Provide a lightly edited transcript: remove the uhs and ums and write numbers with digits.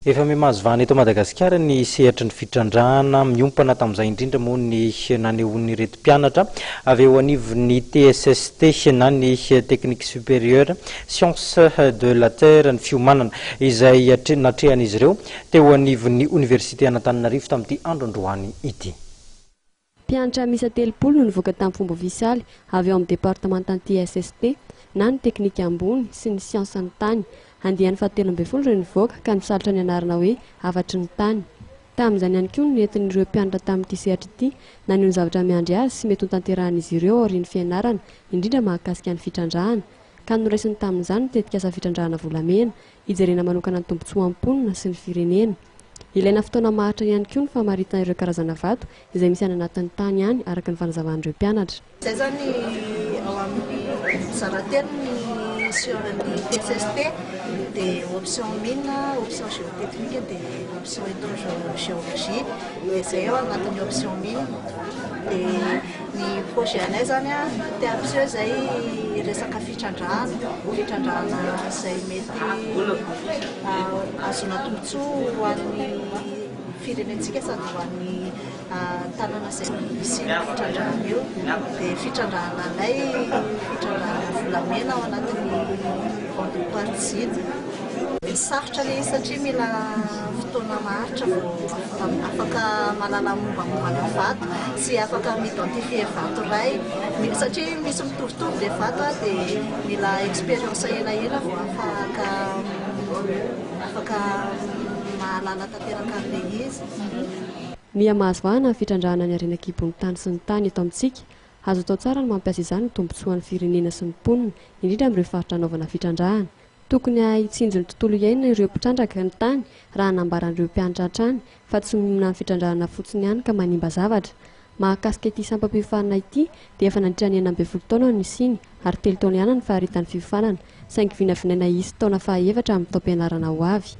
Efa miha-mahazo vahana eto Madagasikara ny sehatry ny fitrandrahana miompana tamin'izay indrindra moa ny nanehoan'ireo mpianatra avy eo anivon'ny TSST na ny Technique Supérieure Sciences de la Terre ny fiofanana izay hatrehan'izy ireo teo anivon'ny oniversiten'Antananarivo tamin'ity androany ity. Mpianatra misa 30 no nivoaka tamin'ny fomba ofisialy avy eo amin'ny departementan'ny TSST na ny teknika ambony sy ny siansa ny tany. Andiany fahatelo ambin'ny folo ireo nivoaka ka misalotra ny anarana hoe avatry ny tany. Tamin'izany ihany koa no nentin'ireo mpianatra tamin'ity sehatry ity na ny zavatra miandry azy sy mety ho tanterahanizy ireo aorian'ny fianarana indrindra mahakasika ny fitrandrahana. Ka noraisiny tamin'izany tetika asa fitrandrahana volamena hijerena manokana ny tombotsoa am-ponina sy ny firenena. Ilaina fotoana maharitra ihany koa ny famaritana ireo karazana vato izay misy any anatin'ny tany ihany araka ny fanazavan'ireo mpianatra. Izay zany ao amin'ny zarateny ny sioran'ny TSST dia option mine, option géotechnique dia option hydrogéologie. Dia izay ao anatin'ny option mine. Dia ny projet anay zany TSST izay resaka fitrandrahana izay mety azona tombotsoa ho an'ny firenentsika sady ho an'ny tanàna izay misy fitrandrahana io. Dia fitrandrahana anay fitrandrahana volamena ao anatin'ny vente-partie. Sarotra ilay satria mila fotoana maharitra afaka malala mombamomba vato sy afaka mi-identifier vato iray satria misy mitovitovy ilay vato dia mila expérience ela vao afaka mahalala tanteraka an'ilay izy. Miha-mahazo vahana ny fitrandrahana ny arenan-kibon'ny tany sy ny tany eto amintsika. Azo atao tsara ny mampiasa izany ny tombotsoan'ny firenena sy ny mponina indrindra amin'ireo faritra anaovana fitrandrahana. Tokony hitsinjo ny tontolo iainana ireo mpitrandraka ny tany raha hanambaran'ireo mpianatra hatrany fa tsy mimina ny fitrandrahana fotsiny ihany ka manimba zavatra. Mahakasika ity sampam-piofanana ity dia efa nandritra ny 9 taona ny isiny ary 3 taona ihany ny faharitan'ny fiofanana saingy vinavinaina isy taona faha-7 amin'ny taom-pianarana ho avy.